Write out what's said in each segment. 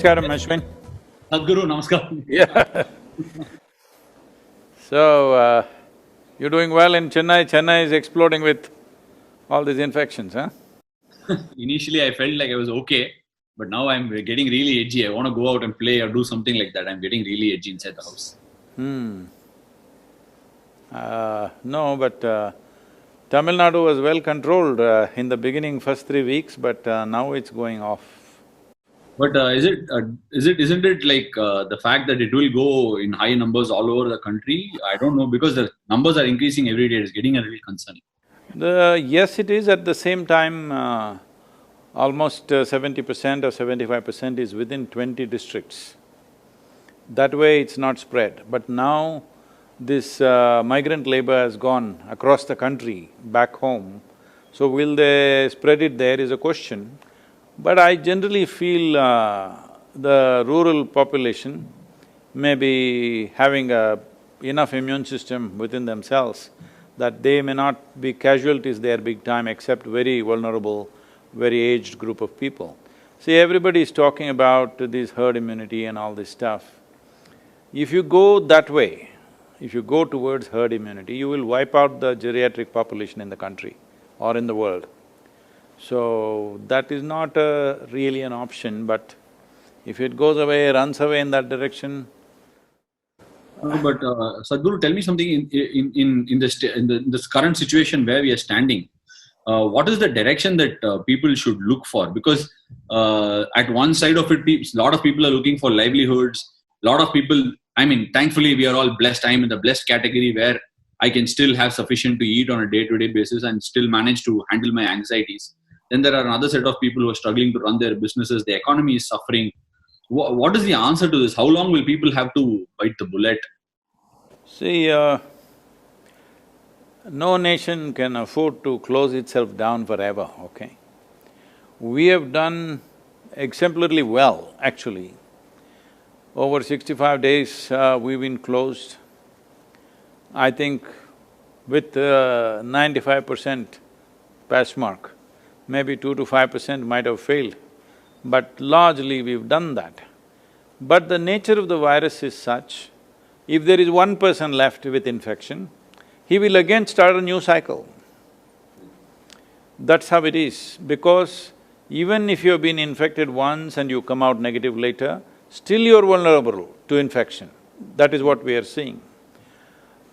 Namaskaram, Ashvini. Sadguru, namaskar. Yeah. So, you're doing well in Chennai. Chennai is exploding with all these infections, huh? Initially, I felt like I was okay, but now I'm getting really edgy. I want to go out and play or do something like that. I'm getting really edgy inside the house. No, but Tamil Nadu was well controlled in the beginning, first 3 weeks, but now it's going off. But isn't it like the fact that it will go in high numbers all over the country? I don't know, because the numbers are increasing every day. It's getting a little concerning. Yes, it is. At the same time, almost 70% or 75% is within 20 districts. That way it's not spread. But now this migrant labor has gone across the country, back home. So will they spread it there is a question. But I generally feel the rural population may be having enough immune system within themselves that they may not be casualties there big time except very vulnerable, very aged group of people. See, everybody is talking about this herd immunity and all this stuff. If you go that way, if you go towards herd immunity, you will wipe out the geriatric population in the country or in the world. So, that is not really an option, but if it goes away, runs away in that direction… But Sadhguru, tell me something in this current situation where we are standing. What is the direction that people should look for? Because at one side of it, a lot of people are looking for livelihoods. A lot of people, I mean, thankfully we are all blessed. I'm in the blessed category where I can still have sufficient to eat on a day-to-day basis and still manage to handle my anxieties. Then there are another set of people who are struggling to run their businesses. The economy is suffering. What is the answer to this? How long will people have to bite the bullet? See, no nation can afford to close itself down forever, okay? We have done exemplarily well, actually. Over 65 days, we've been closed. I think with 95% pass mark, maybe 2 to 5% might have failed, but largely we've done that. But the nature of the virus is such, if there is one person left with infection, he will again start a new cycle. That's how it is, because even if you have been infected once and you come out negative later, still you're vulnerable to infection. That is what we are seeing.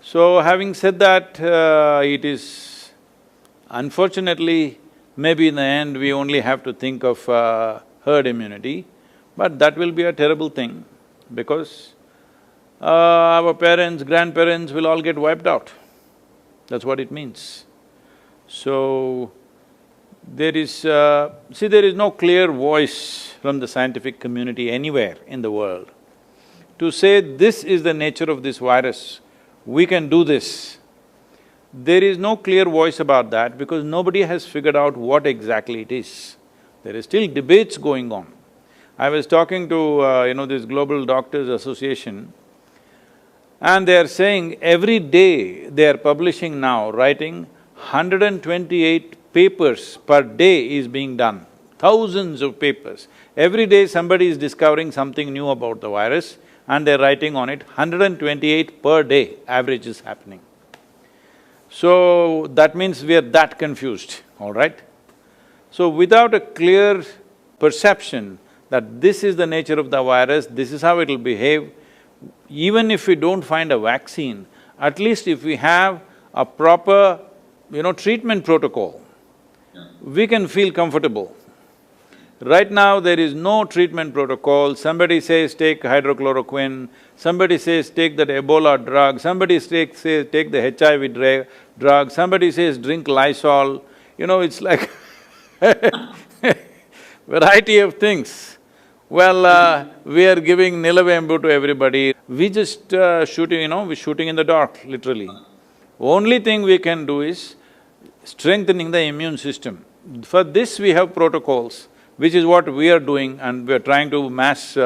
So having said that, it is… unfortunately, maybe in the end we only have to think of herd immunity, but that will be a terrible thing because our parents, grandparents will all get wiped out. That's what it means. So, there is… see, there is no clear voice from the scientific community anywhere in the world to say this is the nature of this virus, we can do this. There is no clear voice about that because nobody has figured out what exactly it is. There is still debates going on. I was talking to, this Global Doctors Association, and they are saying every day they are publishing now, writing 128 papers per day is being done, thousands of papers. Every day somebody is discovering something new about the virus and they're writing on it, 128 per day average is happening. So, that means we are that confused, all right? So, without a clear perception that this is the nature of the virus, this is how it'll behave, even if we don't find a vaccine, at least if we have a proper, treatment protocol, we can feel comfortable. Right now, there is no treatment protocol. Somebody says take hydrochloroquine, somebody says take that Ebola drug, somebody says take the HIV drug, somebody says drink Lysol. It's like variety of things. Well, we are giving Nilavembu to everybody. We just shooting, we're shooting in the dark, literally. Only thing we can do is strengthening the immune system. For this we have protocols, which is what we are doing, and we are trying to mass,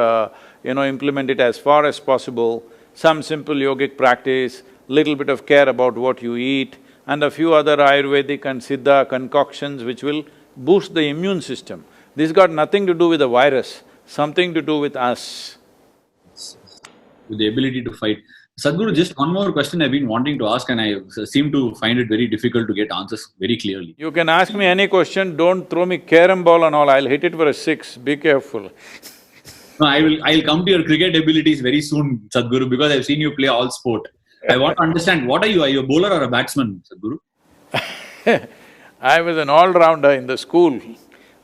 implement it as far as possible. Some simple yogic practice, little bit of care about what you eat, and a few other Ayurvedic and Siddha concoctions which will boost the immune system. This got nothing to do with the virus. something to do with us. With the ability to fight. Sadhguru, just one more question I've been wanting to ask, and I seem to find it very difficult to get answers very clearly. You can ask me any question, don't throw me carom ball and all, I'll hit it for a 6, be careful. No, I'll come to your cricket abilities very soon, Sadhguru, because I've seen you play all sport. I want to understand, what are you? Are you a bowler or a batsman, Sadhguru? I was an all-rounder in the school,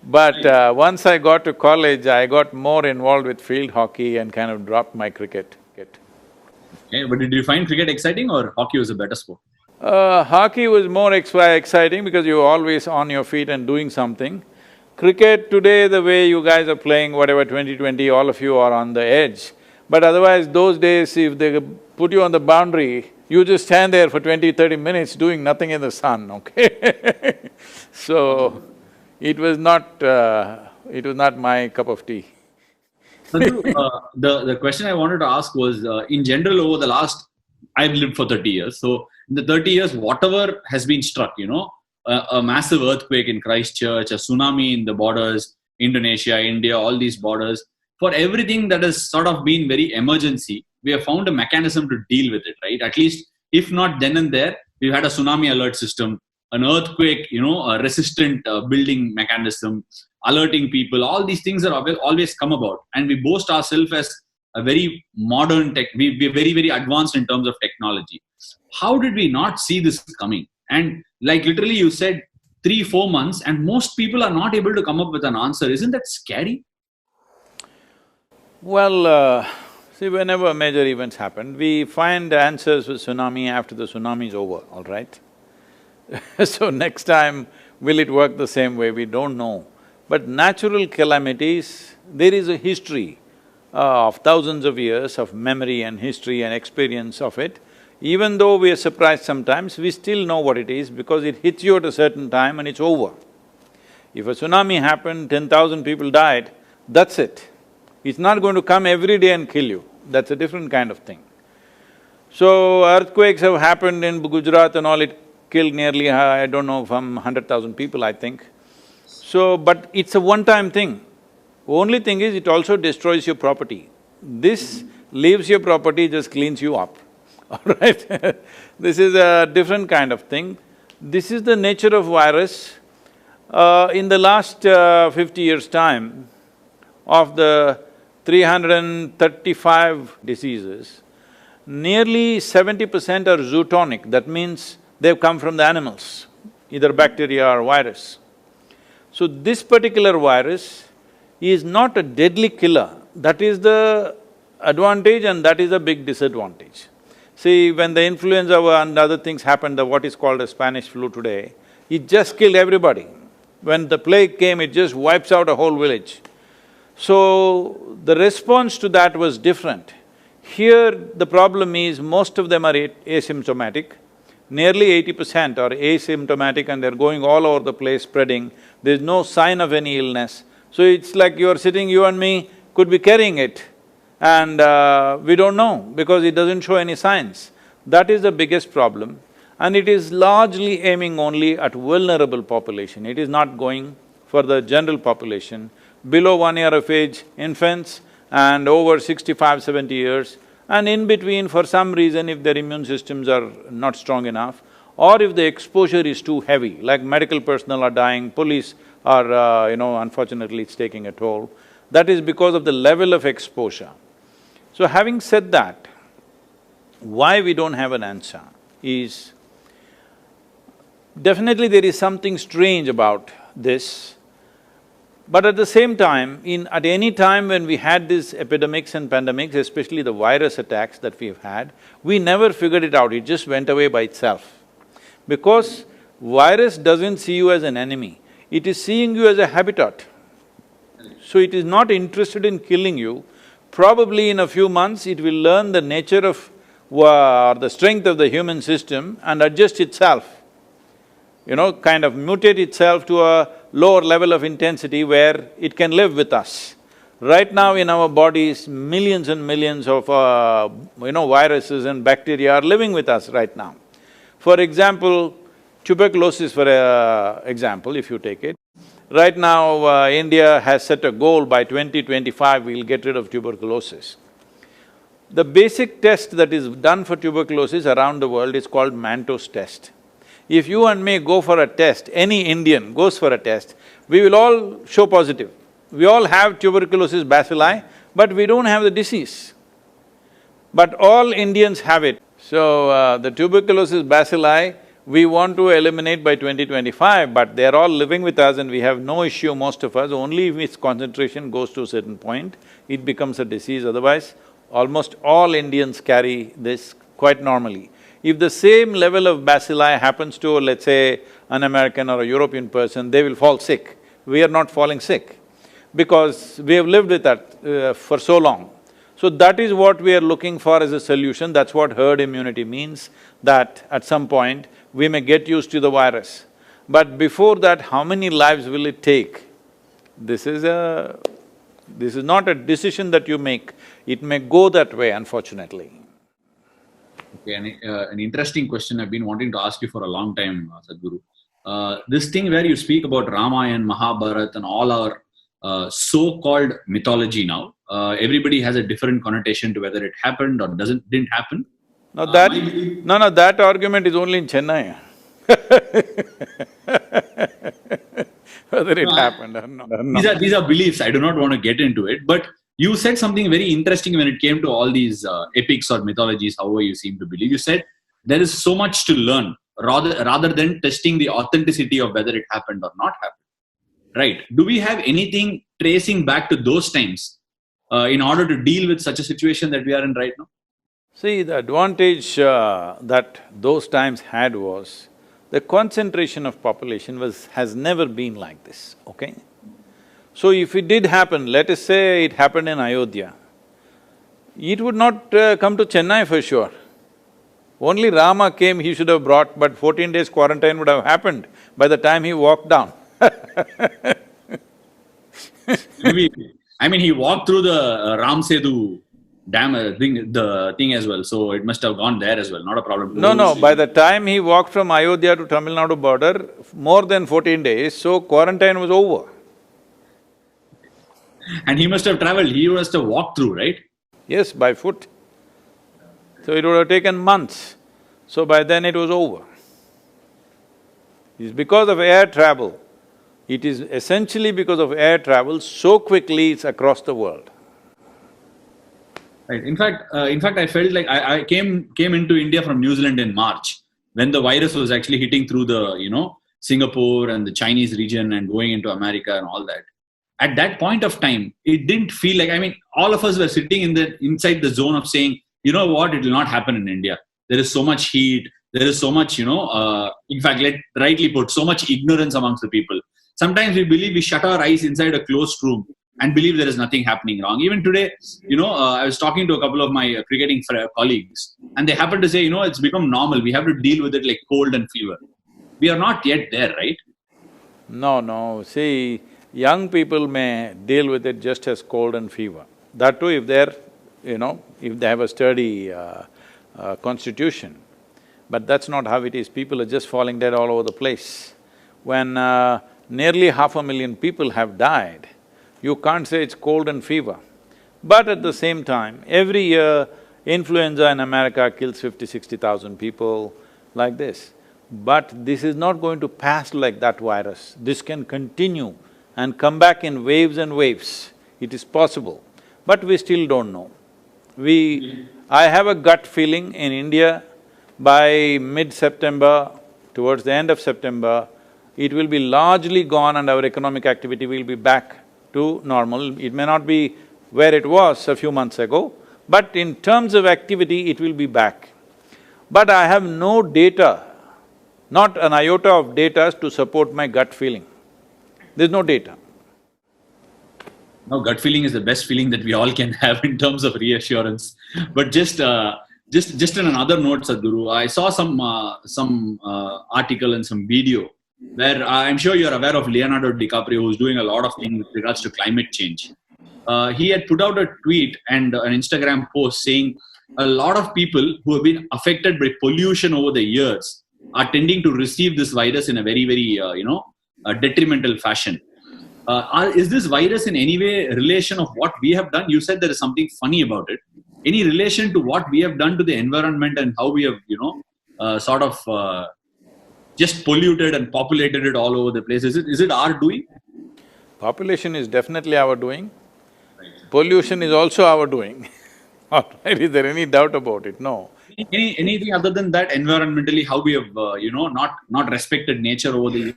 but once I got to college, I got more involved with field hockey and kind of dropped my cricket. Okay, but did you find cricket exciting or hockey was a better sport? Hockey was more exciting because you were always on your feet and doing something. Cricket today, the way you guys are playing, whatever 2020, all of you are on the edge. But otherwise, those days, if they put you on the boundary, you just stand there for 20–30 minutes doing nothing in the sun, okay? So, it was not my cup of tea. Sadhguru, the question I wanted to ask was, in general, over the last… I've lived for 30 years, so in the 30 years, whatever has been struck, a massive earthquake in Christchurch, a tsunami in the borders, Indonesia, India, all these borders, for everything that has sort of been very emergency, we have found a mechanism to deal with it, right? At least, if not then and there, we've had a tsunami alert system, an earthquake, a resistant building mechanism, alerting people. All these things are always come about, and we boast ourselves as a very modern tech. We're very, very advanced in terms of technology. How did we not see this coming? And like literally you said, 3–4 months, and most people are not able to come up with an answer. Isn't that scary? Well, see, whenever major events happen, we find answers for tsunami after the tsunami is over, all right? So next time, will it work the same way? We don't know. But natural calamities, there is a history of thousands of years of memory and history and experience of it. Even though we are surprised sometimes, we still know what it is because it hits you at a certain time and it's over. If a tsunami happened, 10,000 people died, that's it. It's not going to come every day and kill you, that's a different kind of thing. So, earthquakes have happened in Gujarat and all, it killed nearly, I don't know, from 100,000 people, I think. So, but it's a one-time thing. Only thing is, it also destroys your property. This leaves your property, just cleans you up, all right? This is a different kind of thing. This is the nature of virus. In the last 50 years' time, of the 335 diseases, nearly 70% are zootonic, that means they've come from the animals, either bacteria or virus. So this particular virus is not a deadly killer, that is the advantage and that is a big disadvantage. See, when the influenza and other things happened, what is called the Spanish flu today, it just killed everybody. When the plague came, it just wipes out a whole village. So, the response to that was different. Here, the problem is most of them are asymptomatic. Nearly 80% are asymptomatic and they're going all over the place spreading. There's no sign of any illness. So it's like you're sitting, you and me could be carrying it and we don't know because it doesn't show any signs. That is the biggest problem, and it is largely aiming only at vulnerable population. It is not going for the general population. Below 1 year of age, infants, and over 65, 70 years, and in between, for some reason, if their immune systems are not strong enough, or if the exposure is too heavy, like medical personnel are dying, police are, unfortunately it's taking a toll, that is because of the level of exposure. So having said that, why we don't have an answer is, definitely there is something strange about this. But at the same time, at any time when we had these epidemics and pandemics, especially the virus attacks that we've had, we never figured it out, it just went away by itself. Because virus doesn't see you as an enemy, it is seeing you as a habitat. So it is not interested in killing you. Probably in a few months, it will learn the nature of or the strength of the human system and adjust itself, kind of mutate itself to a lower level of intensity where it can live with us. Right now in our bodies, millions and millions of, viruses and bacteria are living with us right now. For example, tuberculosis for example, if you take it, Right now, India has set a goal by 2025, we'll get rid of tuberculosis. The basic test that is done for tuberculosis around the world is called Manto's test. If you and me go for a test, any Indian goes for a test, we will all show positive. We all have tuberculosis bacilli, but we don't have the disease. But all Indians have it. So, the tuberculosis bacilli, we want to eliminate by 2025, but they're all living with us and we have no issue, most of us. Only if its concentration goes to a certain point, it becomes a disease. Otherwise, almost all Indians carry this quite normally. If the same level of bacilli happens to, let's say, an American or a European person, they will fall sick. We are not falling sick because we have lived with that for so long. So that is what we are looking for as a solution, that's what herd immunity means, that at some point we may get used to the virus. But before that, how many lives will it take? This is not a decision that you make, it may go that way, unfortunately. Okay, an interesting question I've been wanting to ask you for a long time, Sadhguru. This thing where you speak about Ramayana, Mahabharata and all our so-called mythology now, everybody has a different connotation to whether it happened or didn't happen. No, that argument is only in Chennai. Whether it happened or not. These are beliefs, I do not want to get into it, but you said something very interesting when it came to all these epics or mythologies, however you seem to believe. You said there is so much to learn rather than testing the authenticity of whether it happened or not happened. Right. Do we have anything tracing back to those times in order to deal with such a situation that we are in right now? See, the advantage that those times had was the concentration of population has never been like this, okay? So if it did happen, let us say it happened in Ayodhya, it would not come to Chennai for sure. Only Rama came, he should have brought, but 14 days quarantine would have happened by the time he walked down. I mean, he walked through the Ram Setu dam the thing as well, so it must have gone there as well, not a problem. No, by the time he walked from Ayodhya to Tamil Nadu border, more than 14 days, so quarantine was over. And he must have traveled, he must have walked through, right? Yes, by foot. So it would have taken months, so by then it was over. It's because of air travel. It is essentially because of air travel, so quickly it's across the world. Right. In fact, I felt like I came into India from New Zealand in March when the virus was actually hitting through the Singapore and the Chinese region and going into America and all that. At that point of time, it didn't feel like, I mean, all of us were sitting inside the zone of saying, you know what, it will not happen in India. There is so much heat, there is so much, in fact, rightly put, so much ignorance amongst the people. Sometimes we believe we shut our eyes inside a closed room and believe there is nothing happening wrong. Even today, I was talking to a couple of my cricketing colleagues and they happen to say, it's become normal. We have to deal with it like cold and fever. We are not yet there, right? No. See, young people may deal with it just as cold and fever. That too if they're, if they have a sturdy constitution. But that's not how it is. People are just falling dead all over the place. When nearly 500,000 people have died, you can't say it's cold and fever. But at the same time, every year, influenza in America kills 50,000–60,000 people, like this. But this is not going to pass like that virus. This can continue and come back in waves and waves. It is possible, but we still don't know. I have a gut feeling in India, by mid-September, towards the end of September, it will be largely gone and our economic activity will be back to normal. It may not be where it was a few months ago, but in terms of activity, it will be back. But I have no data, not an iota of data to support my gut feeling. There's no data. No, gut feeling is the best feeling that we all can have in terms of reassurance. But just on another note, Sadhguru, I saw some article and some video where I'm sure you're aware of Leonardo DiCaprio, who's doing a lot of things with regards to climate change. He had put out a tweet and an Instagram post saying a lot of people who have been affected by pollution over the years are tending to receive this virus in a very, very, detrimental fashion. is this virus in any way a relation of what we have done? You said there is something funny about it. Any relation to what we have done to the environment and how we have, just polluted and populated it all over the place? Is it our doing? Population is definitely our doing. Pollution is also our doing. All right, is there any doubt about it? No. Anything other than that, environmentally, how we have, not respected nature over the years?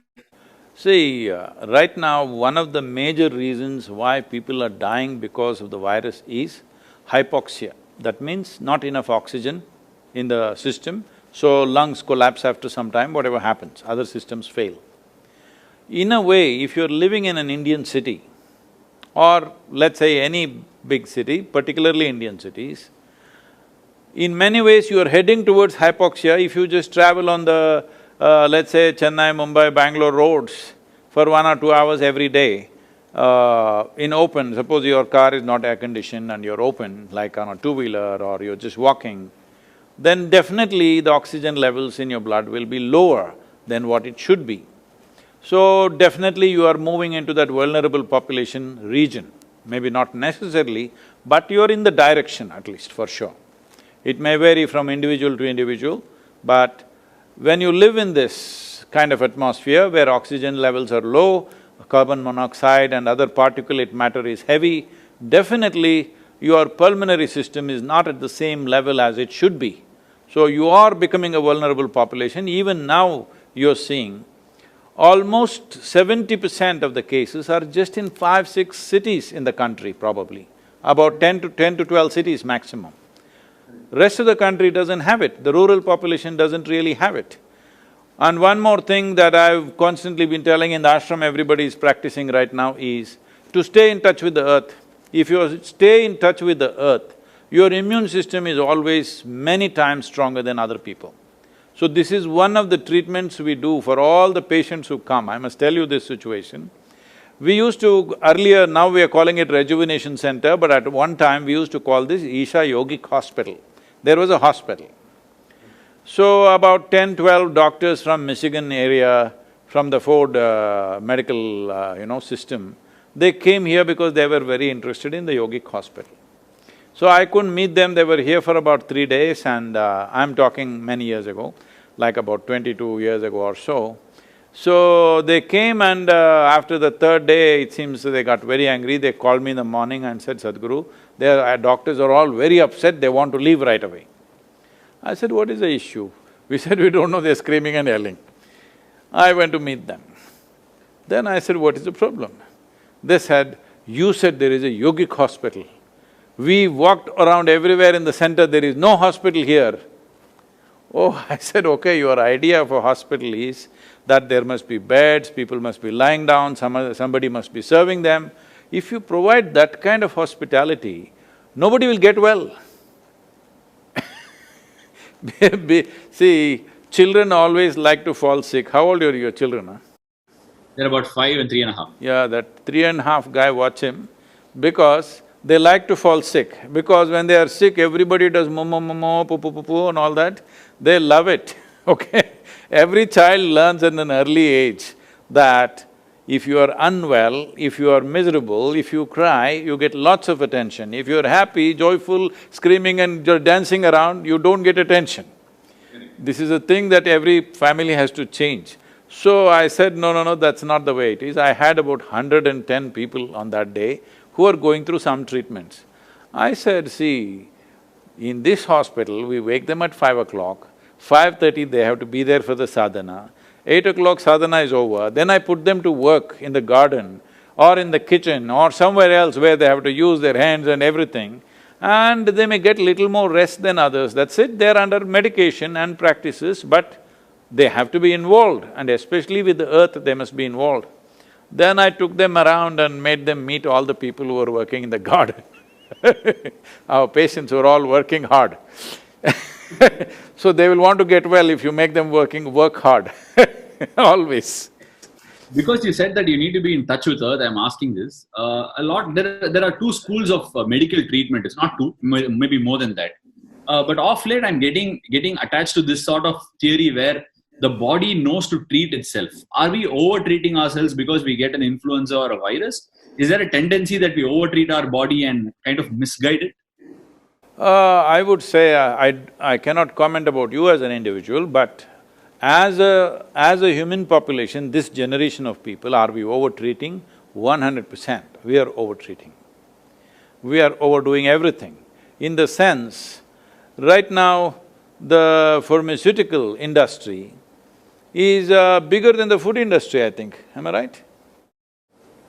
See, right now, one of the major reasons why people are dying because of the virus is hypoxia. That means not enough oxygen in the system, so lungs collapse after some time, whatever happens, other systems fail. In a way, if you're living in an Indian city, or let's say any big city, particularly Indian cities, in many ways you are heading towards hypoxia if you just travel on the let's say Chennai, Mumbai, Bangalore roads for 1 or 2 hours every day, in open, suppose your car is not air-conditioned and you're open, like on a two-wheeler or you're just walking, then definitely the oxygen levels in your blood will be lower than what it should be. So definitely you are moving into that vulnerable population region, maybe not necessarily, but you're in the direction at least, for sure. It may vary from individual to individual, but when you live in this kind of atmosphere where oxygen levels are low, carbon monoxide and other particulate matter is heavy, definitely your pulmonary system is not at the same level as it should be. So you are becoming a vulnerable population. Even now you're seeing almost 70% of the cases are just in 5-6 cities in the country probably, about 10 to 12 cities maximum. Rest of the country doesn't have it, the rural population doesn't really have it. And one more thing that I've constantly been telling in the ashram, everybody is practicing right now, is to stay in touch with the earth. If you stay in touch with the earth, your immune system is always many times stronger than other people. So this is one of the treatments we do for all the patients who come. I must tell you this situation. We used to… earlier, now we are calling it Rejuvenation Center, but at one time we used to call this Isha Yogic Hospital. There was a hospital. So about 10-12 doctors from Michigan area, from the Ford medical system, they came here because they were very interested in the yogic hospital. So I couldn't meet them, they were here for about 3 days and I'm talking many years ago, like about 22 years ago or so. So they came and after the third day, it seems they got very angry, they called me in the morning and said, Sadguru, their doctors are all very upset, they want to leave right away. I said, what is the issue? We said, we don't know, they're screaming and yelling. I went to meet them. Then I said, what is the problem? They said, you said there is a yogic hospital. We walked around everywhere in the center, there is no hospital here. Oh, I said, okay, your idea of a hospital is that there must be beds, people must be lying down, somebody must be serving them. If you provide that kind of hospitality, nobody will get well. See, children always like to fall sick. How old are your children, huh? They're about 5 and 3.5. Yeah, that 3.5 guy, watch him, because they like to fall sick. Because when they are sick, everybody does mo, poo, poo, poo, poo and all that. They love it, okay? Every child learns at an early age that if you are unwell, if you are miserable, if you cry, you get lots of attention. If you're happy, joyful, screaming and you're dancing around, you don't get attention. This is a thing that every family has to change. So I said, no, that's not the way it is. I had about 110 people on that day who are going through some treatments. I said, see, in this hospital, we wake them at 5 o'clock, 5:30 they have to be there for the sadhana, 8 o'clock sadhana is over, then I put them to work in the garden or in the kitchen or somewhere else where they have to use their hands and everything, and they may get little more rest than others, that's it, they're under medication and practices, but they have to be involved, and especially with the earth, they must be involved. Then I took them around and made them meet all the people who were working in the garden. Our patients were all working hard. So they will want to get well if you make them work hard, always. Because you said that you need to be in touch with earth, I'm asking this. There are two schools of medical treatment, it's not two, maybe more than that. But off late I'm getting attached to this sort of theory where the body knows to treat itself. Are we over-treating ourselves because we get an influenza or a virus? Is there a tendency that we over-treat our body and kind of misguide it? I would say I cannot comment about you as an individual, but as a human population, this generation of people, are we over-treating? 100%, we are over-treating. We are overdoing everything. In the sense, right now, the pharmaceutical industry is bigger than the food industry, I think. Am I right?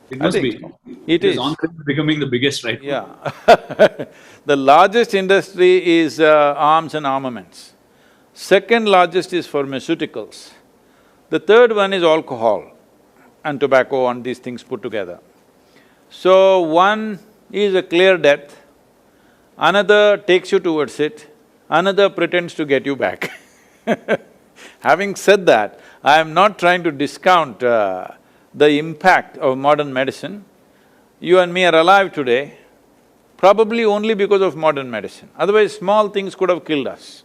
It I must think be. it is. on becoming the biggest right now. Yeah. The largest industry is arms and armaments. Second largest is pharmaceuticals. The third one is alcohol and tobacco and these things put together. So one is a clear death, another takes you towards it, another pretends to get you back. Having said that, I am not trying to discount the impact of modern medicine. You and me are alive today, probably only because of modern medicine. Otherwise, small things could have killed us.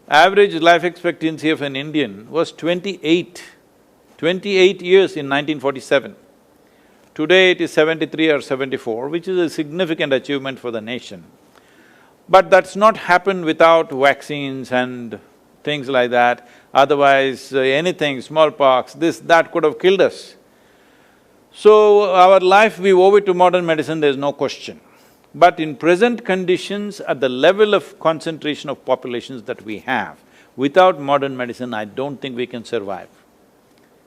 Average life expectancy of an Indian was 28 years in 1947. Today it is 73 or 74, which is a significant achievement for the nation. But that's not happened without vaccines and things like that. Otherwise, anything, smallpox, this, that could have killed us. So, our life, we owe it to modern medicine, there's no question. But in present conditions, at the level of concentration of populations that we have, without modern medicine, I don't think we can survive.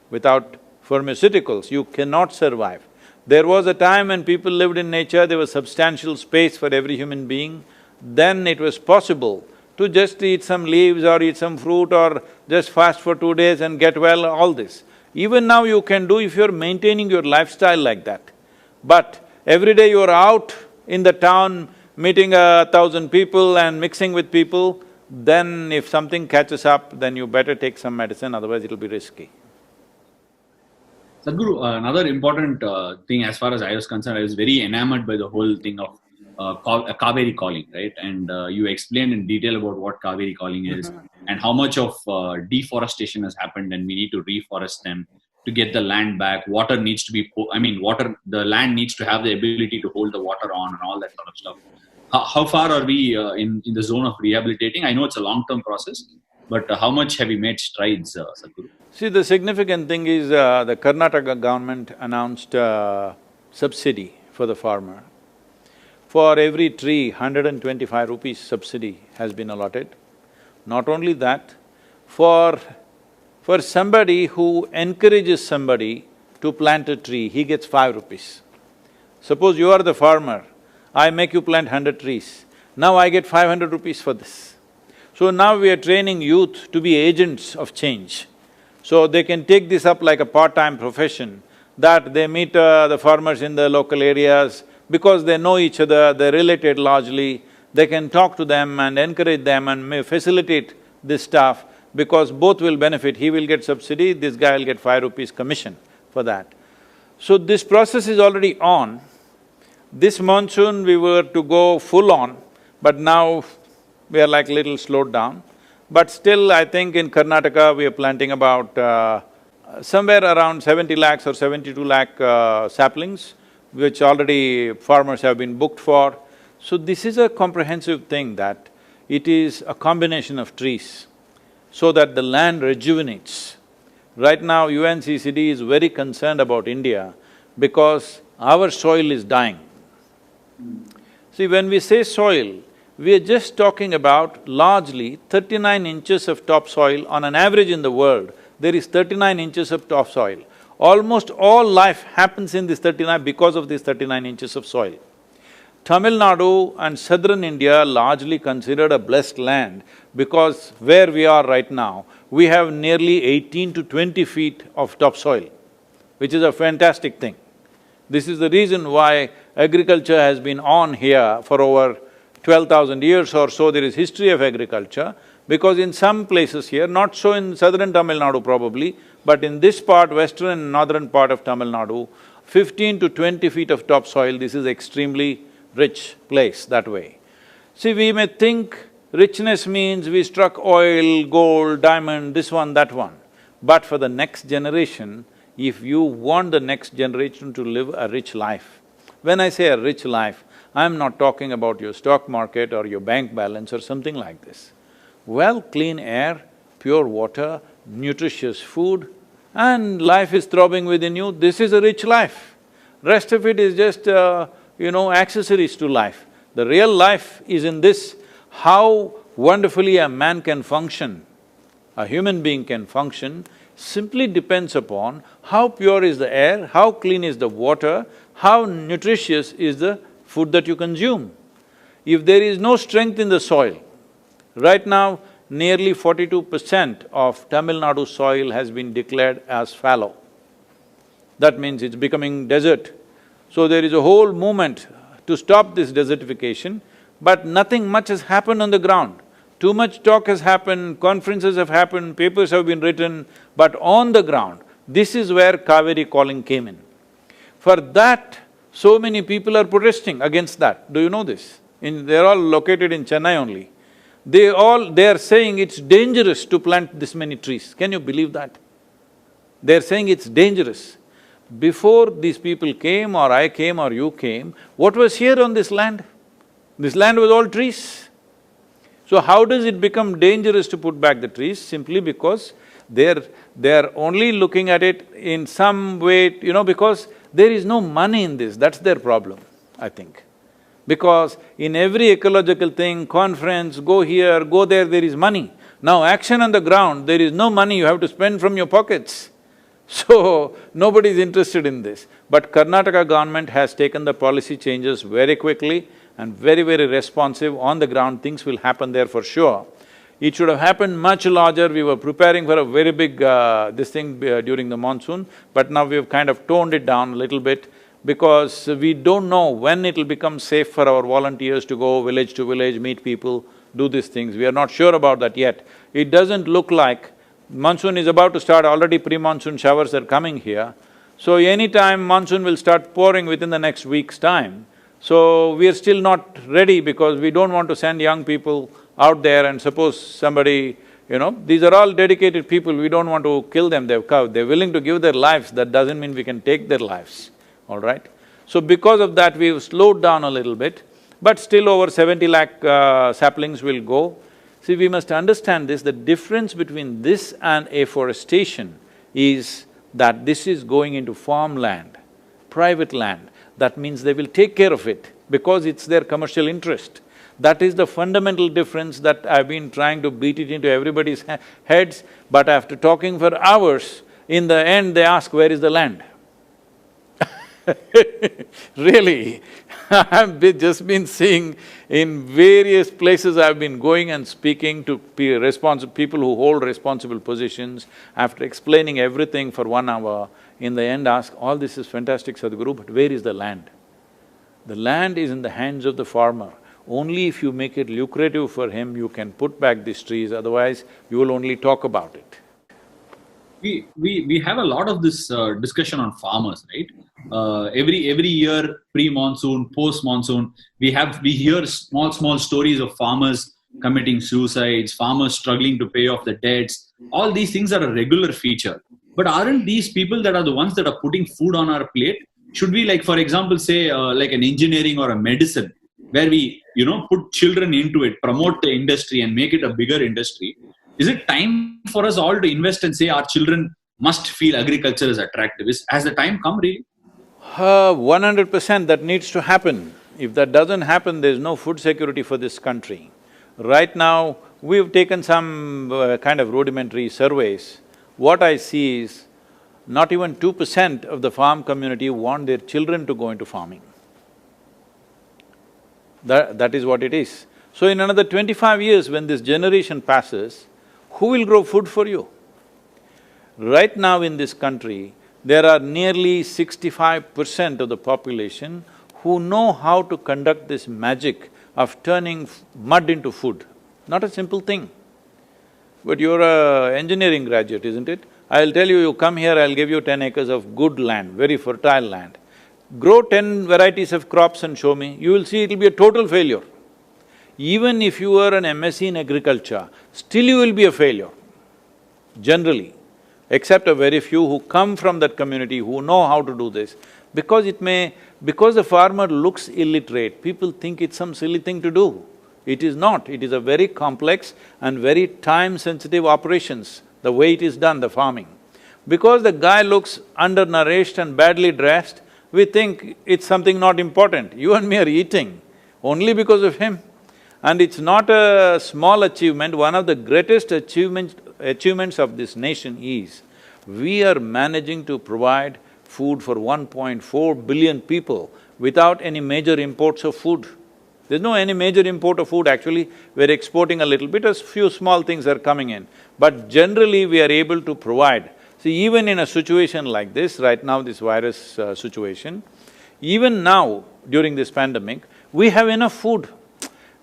Without pharmaceuticals, you cannot survive. There was a time when people lived in nature, there was substantial space for every human being. Then it was possible to just eat some leaves or eat some fruit or just fast for 2 days and get well, all this. Even now you can do if you're maintaining your lifestyle like that. But every day you're out in the town, meeting 1,000 people and mixing with people, then if something catches up, then you better take some medicine, otherwise it'll be risky. Sadhguru, another important thing as far as I was concerned, I was very enamored by the whole thing of Kaveri calling, right? And you explained in detail about what Kaveri calling is and how much of deforestation has happened, and we need to reforest them to get the land back. Water needs to be, the land needs to have the ability to hold the water on and all that sort of stuff. How far are we in the zone of rehabilitating? I know it's a long-term process, but how much have we made strides, Sadhguru? See, the significant thing is the Karnataka government announced subsidy for the farmer. For every tree, 125 rupees subsidy has been allotted. Not only that, for somebody who encourages somebody to plant a tree, he gets 5 rupees. Suppose you are the farmer, I make you plant 100 trees, now I get 500 rupees for this. So now we are training youth to be agents of change. So they can take this up like a part-time profession, that they meet the farmers in the local areas, because they know each other, they're related largely, they can talk to them and encourage them and may facilitate this stuff, because both will benefit. He will get subsidy, this guy will get 5 rupees commission for that. So this process is already on. This monsoon we were to go full on, but now we are like little slowed down. But still, I think in Karnataka we are planting about somewhere around 70 lakhs or 72 lakh saplings, which already farmers have been booked for. So this is a comprehensive thing, that it is a combination of trees so that the land rejuvenates. Right now UNCCD is very concerned about India because our soil is dying. See, when we say soil, we are just talking about largely 39 inches of topsoil. On an average in the world, there is 39 inches of topsoil. Almost all life happens in this 39 because of these 39 inches of soil. Tamil Nadu and southern India largely considered a blessed land because where we are right now, we have nearly 18 to 20 feet of topsoil, which is a fantastic thing. This is the reason why agriculture has been on here for over 12,000 years or so. There is history of agriculture, because in some places here, not so in southern Tamil Nadu probably, but in this part, western and northern part of Tamil Nadu, 15 to 20 feet of topsoil, this is extremely rich place that way. See, we may think Richness means we struck oil, gold, diamond, this one, that one. But for the next generation, if you want the next generation to live a rich life, when I say a rich life, I'm not talking about your stock market or your bank balance or something like this. Well, clean air, pure water, nutritious food, and life is throbbing within you, this is a rich life. Rest of it is just, accessories to life. The real life is in this, how wonderfully a man can function, a human being can function, simply depends upon how pure is the air, how clean is the water, how nutritious is the food that you consume. If there is no strength in the soil, right now nearly 42% of Tamil Nadu soil has been declared as fallow. That means it's becoming desert. So there is a whole movement to stop this desertification, but nothing much has happened on the ground. Too much talk has happened, conferences have happened, papers have been written, but on the ground, this is where Kaveri calling came in. For that, so many people are protesting against that. Do you know this? They're all located in Chennai only. They are saying it's dangerous to plant this many trees. Can you believe that? They're saying it's dangerous. Before these people came or I came or you came, what was here on this land? This land was all trees. So how does it become dangerous to put back the trees? Simply because they're only looking at it in some way, because there is no money in this, that's their problem, I think. Because in every ecological thing, conference, go here, go there, there is money. Now action on the ground, there is no money, you have to spend from your pockets. So, nobody is interested in this. But Karnataka government has taken the policy changes very quickly and very, very responsive. On the ground, things will happen there for sure. It should have happened much larger. We were preparing for a very big during the monsoon, but now we've kind of toned it down a little bit because we don't know when it'll become safe for our volunteers to go village to village, meet people, do these things. We are not sure about that yet. It doesn't look like monsoon is about to start, already pre-monsoon showers are coming here. So anytime monsoon will start pouring within the next week's time. So we are still not ready because we don't want to send young people out there and suppose somebody, these are all dedicated people, we don't want to kill them, they're willing to give their lives, that doesn't mean we can take their lives, all right? So because of that, we've slowed down a little bit, but still over 70 lakh saplings will go. See, we must understand this, the difference between this and afforestation is that this is going into farmland, private land. That means they will take care of it because it's their commercial interest. That is the fundamental difference that I've been trying to beat it into everybody's heads, but after talking for hours, in the end they ask, where is the land? Really, I've just been seeing in various places I've been going and speaking to people who hold responsible positions, after explaining everything for 1 hour, in the end ask, all this is fantastic, Sadguru, but where is the land? The land is in the hands of the farmer. Only if you make it lucrative for him, you can put back these trees, otherwise you will only talk about it. We have a lot of this discussion on farmers, right? Every year, pre-monsoon, post-monsoon, we hear small stories of farmers committing suicides, farmers struggling to pay off the debts. All these things are a regular feature. But aren't these people that are the ones that are putting food on our plate? Should we, like, for example, say like an engineering or a medicine, where we put children into it, promote the industry and make it a bigger industry? Is it time for us all to invest and say our children must feel agriculture is attractive? Has the time come really? 100% that needs to happen. If that doesn't happen, there's no food security for this country. Right now, we've taken some kind of rudimentary surveys. What I see is, not even 2% of the farm community want their children to go into farming. That is what it is. So in another 25 years, when this generation passes, who will grow food for you? Right now in this country, there are nearly 65% of the population who know how to conduct this magic of turning mud into food. Not a simple thing. But you're an engineering graduate, isn't it? I'll tell you, you come here, I'll give you 10 acres of good land, very fertile land. Grow 10 varieties of crops and show me, you will see it'll be a total failure. Even if you are an MSc in agriculture, still you will be a failure, generally, except a very few who come from that community, who know how to do this. Because the farmer looks illiterate, people think it's some silly thing to do. It is not, it is a very complex and very time-sensitive operations, the way it is done, the farming. Because the guy looks undernourished and badly dressed, we think it's something not important. You and me are eating only because of him. And it's not a small achievement, one of the greatest achievements of this nation is, we are managing to provide food for 1.4 billion people without any major imports of food. There's no any major import of food, actually, we're exporting a little bit, a few small things are coming in. But generally, we are able to provide. See, even in a situation like this, right now this virus situation, even now, during this pandemic, we have enough food.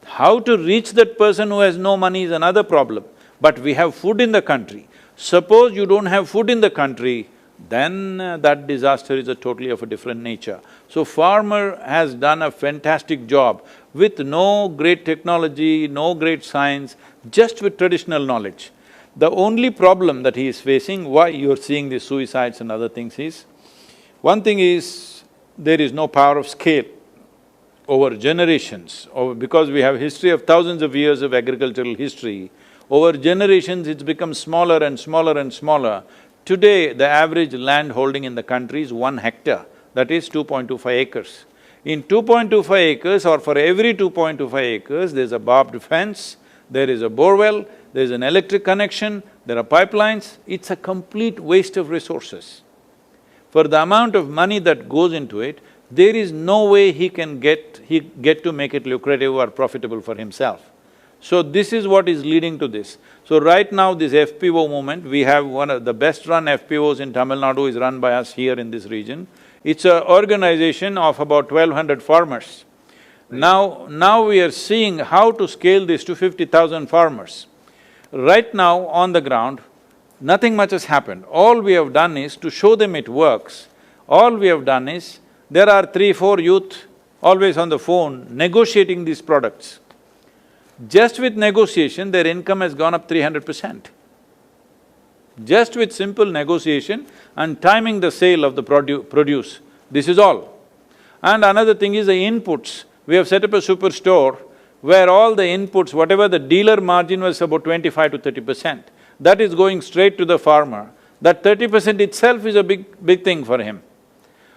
How to reach that person who has no money is another problem, but we have food in the country. Suppose you don't have food in the country, then that disaster is totally of a different nature. So farmer has done a fantastic job with no great technology, no great science, just with traditional knowledge. The only problem that he is facing, why you're seeing these suicides and other things is, one thing is, there is no power of scale over generations, because we have history of thousands of years of agricultural history, over generations it's become smaller and smaller and smaller. Today, the average land holding in the country is 1 hectare, that is 2.25 acres. In 2.25 acres, or for every 2.25 acres, there's a barbed fence, there is a borewell, there's an electric connection, there are pipelines, it's a complete waste of resources. For the amount of money that goes into it, there is no way he can get to make it lucrative or profitable for himself. So this is what is leading to this. So right now this FPO movement, we have one of the best run FPOs in Tamil Nadu is run by us here in this region. It's an organization of about 1,200 farmers. Now we are seeing how to scale this to 50,000 farmers. Right now on the ground, nothing much has happened. All we have done is to show them it works. All we have done is, there are 3-4 youth always on the phone negotiating these products. Just with negotiation, their income has gone up 300%. Just with simple negotiation and timing the sale of the produce, this is all. And another thing is the inputs. We have set up a superstore where all the inputs, whatever the dealer margin was about 25 to 30%, that is going straight to the farmer. That 30% itself is a big thing for him.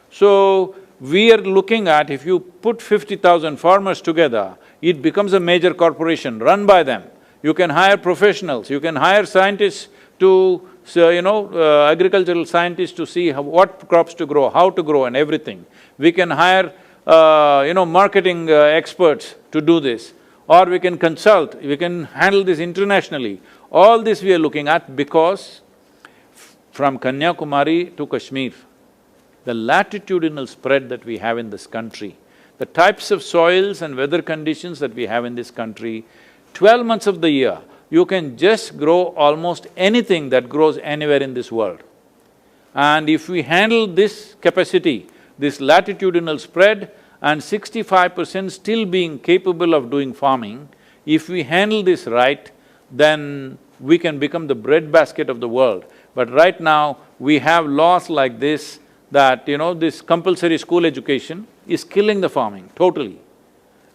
So, we are looking at, if you put 50,000 farmers together, it becomes a major corporation run by them. You can hire professionals, you can hire scientists to, agricultural scientists to see what crops to grow, how to grow and everything. We can hire, marketing experts to do this, or we can consult, we can handle this internationally. All this we are looking at because from Kanyakumari to Kashmir, the latitudinal spread that we have in this country, the types of soils and weather conditions that we have in this country, 12 months of the year, you can just grow almost anything that grows anywhere in this world. And if we handle this capacity, this latitudinal spread, and 65% still being capable of doing farming, if we handle this right, then we can become the breadbasket of the world. But right now, we have laws like this, that, this compulsory school education is killing the farming, totally.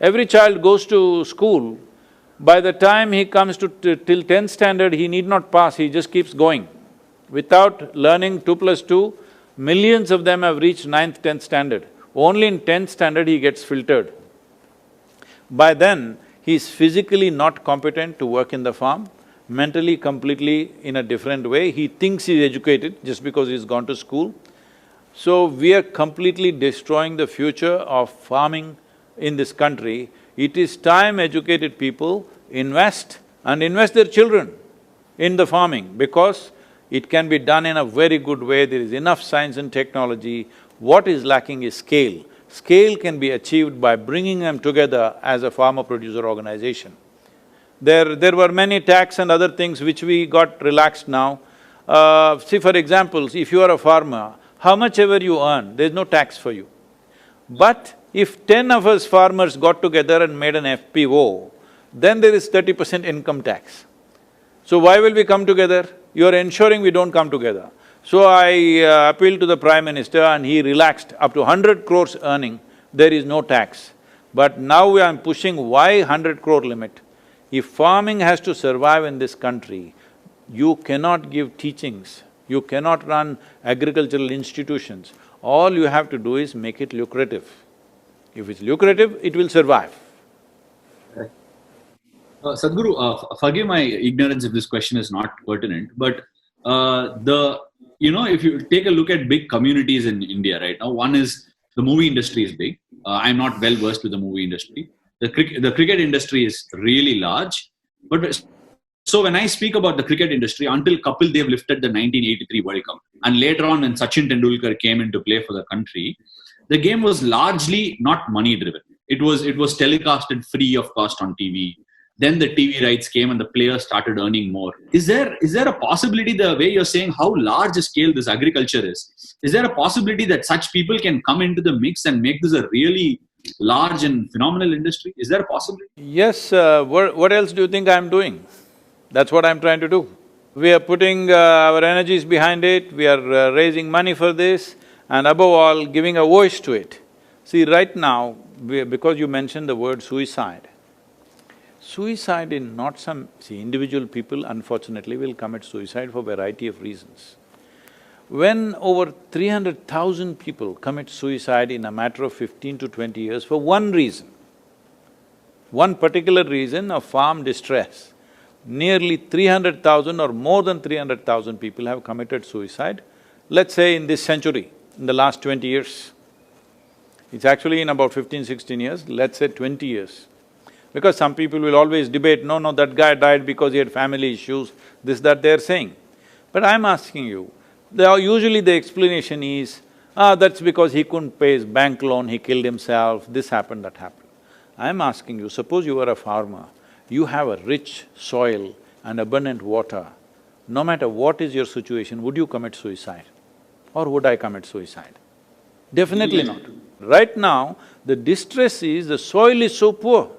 Every child goes to school, by the time he comes to till 10th standard, he need not pass, he just keeps going. Without learning 2+2, millions of them have reached 9th, 10th standard. Only in 10th standard he gets filtered. By then, he is physically not competent to work in the farm, mentally completely in a different way, he thinks he's educated just because he's gone to school. So, we are completely destroying the future of farming in this country. It is time educated people invest and invest their children in the farming, because it can be done in a very good way, there is enough science and technology. What is lacking is scale. Scale can be achieved by bringing them together as a farmer-producer organization. There were many tax and other things which we got relaxed now. See, for example, if you are a farmer, how much ever you earn, there's no tax for you. But if 10 of us farmers got together and made an FPO, then there is 30% income tax. So why will we come together? You're ensuring we don't come together. So I appealed to the Prime Minister and he relaxed up to 100 crores earning, there is no tax. But now I'm pushing why 100 crore limit? If farming has to survive in this country, you cannot give teachings, you cannot run agricultural institutions. All you have to do is make it lucrative. If it's lucrative, it will survive. Sadhguru, forgive my ignorance if this question is not pertinent, but if you take a look at big communities in India right now, one is the movie industry is big. I'm not well versed with the movie industry. The cricket industry is really large. But so when I speak about the cricket industry, until Kapil Dev lifted the 1983 World Cup, and later on when Sachin Tendulkar came into play for the country, the game was largely not money driven. It was telecasted free of cost on TV. Then the TV rights came and the players started earning more. Is there a possibility, the way you're saying how large a scale this agriculture is there a possibility that such people can come into the mix and make this a really large and phenomenal industry? Is there a possibility? Yes, what else do you think I'm doing? That's what I'm trying to do. We are putting our energies behind it, we are raising money for this, and above all, giving a voice to it. See, right now, because you mentioned the word suicide, suicide in not some… See, individual people unfortunately will commit suicide for a variety of reasons. When over 300,000 people commit suicide in a matter of 15 to 20 years for one reason, one particular reason of farm distress, nearly 300,000 or more than 300,000 people have committed suicide, let's say in this century, in the last 20 years. It's actually in about 15, 16 years, let's say 20 years. Because some people will always debate, no, that guy died because he had family issues, this, that they're saying. But I'm asking you, usually the explanation is, that's because he couldn't pay his bank loan, he killed himself, this happened, that happened. I'm asking you, suppose you are a farmer, you have a rich soil and abundant water, no matter what is your situation, would you commit suicide? Or would I commit suicide? Definitely not. Right now, the distress is the soil is so poor.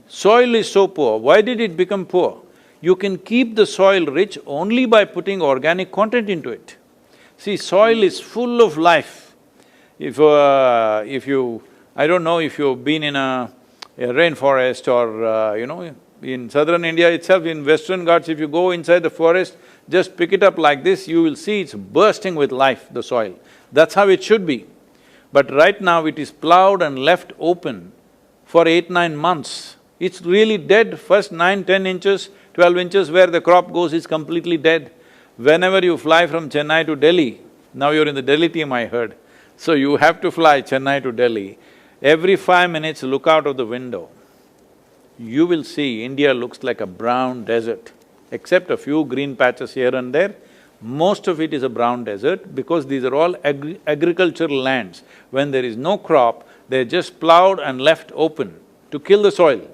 Soil is so poor. Why did it become poor? You can keep the soil rich only by putting organic content into it. See, soil is full of life. If you… I don't know if you've been in a rainforest or, in southern India itself, in Western Ghats, if you go inside the forest, just pick it up like this, you will see it's bursting with life, the soil. That's how it should be. But right now it is plowed and left open for 8–9 months. It's really dead. First 9–10 inches, 12 inches where the crop goes is completely dead. Whenever you fly from Chennai to Delhi, now you're in the Delhi team, I heard, so you have to fly Chennai to Delhi, every 5 minutes look out of the window. You will see India looks like a brown desert, except a few green patches here and there. Most of it is a brown desert because these are all agricultural lands. When there is no crop, they're just plowed and left open to kill the soil.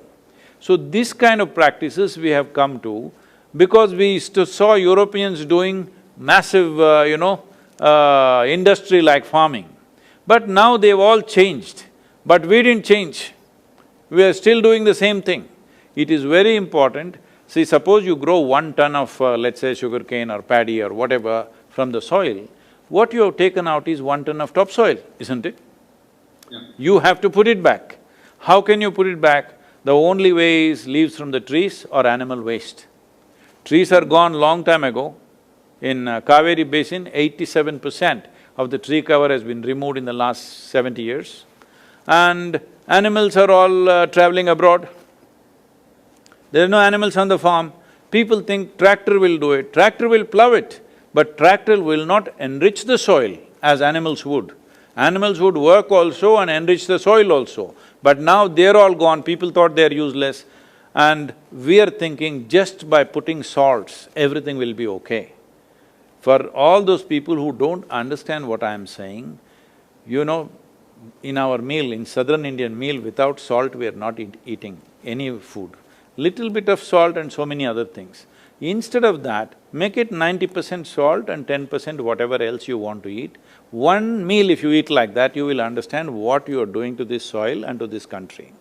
So this kind of practices we have come to because we saw Europeans doing massive, industry like farming. But now they've all changed, but we didn't change. We are still doing the same thing. It is very important. See, suppose you grow 1 ton of, let's say, sugarcane or paddy or whatever from the soil, what you have taken out is 1 ton of topsoil, isn't it? Yeah. You have to put it back. How can you put it back? The only way is leaves from the trees or animal waste. Trees are gone long time ago. In Kaveri Basin, 87% of the tree cover has been removed in the last 70 years. And animals are all traveling abroad. There are no animals on the farm. People think tractor will do it, tractor will plow it, but tractor will not enrich the soil as animals would. Animals would work also and enrich the soil also. But now they're all gone, people thought they're useless. And we are thinking just by putting salts, everything will be okay. For all those people who don't understand what I'm saying, in our meal, in southern Indian meal, without salt we are not eating any food. Little bit of salt and so many other things. Instead of that, make it 90% salt and 10% whatever else you want to eat. One meal if you eat like that, you will understand what you are doing to this soil and to this country.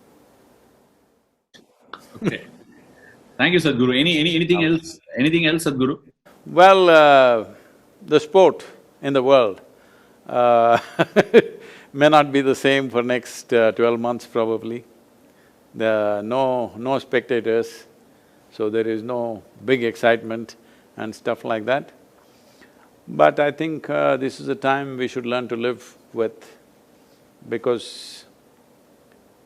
Okay. Thank you, Sadhguru. Anything else? Anything else, Sadhguru? Well, the sport in the world may not be the same for next 12 months probably. No spectators, so there is no big excitement and stuff like that. But I think this is a time we should learn to live with, because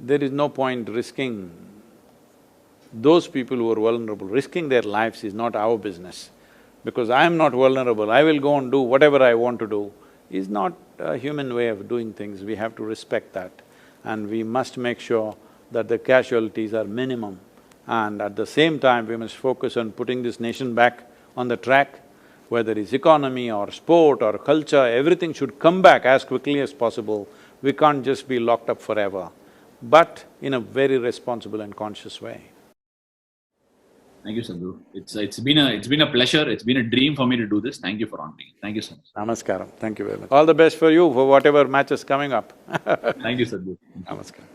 there is no point risking those people who are vulnerable. Risking their lives is not our business. Because I am not vulnerable, I will go and do whatever I want to do, is not a human way of doing things. We have to respect that. And we must make sure that the casualties are minimum. And at the same time, we must focus on putting this nation back on the track, whether it's economy or sport or culture, everything should come back as quickly as possible. We can't just be locked up forever, but in a very responsible and conscious way. Thank you, Sadhguru. It's been a pleasure. It's been a dream for me to do this. Thank you for honoring. Thank you so much. Namaskaram, thank you very much. All the best for you for whatever match is coming up. Thank you, Sadhguru. Namaskaram.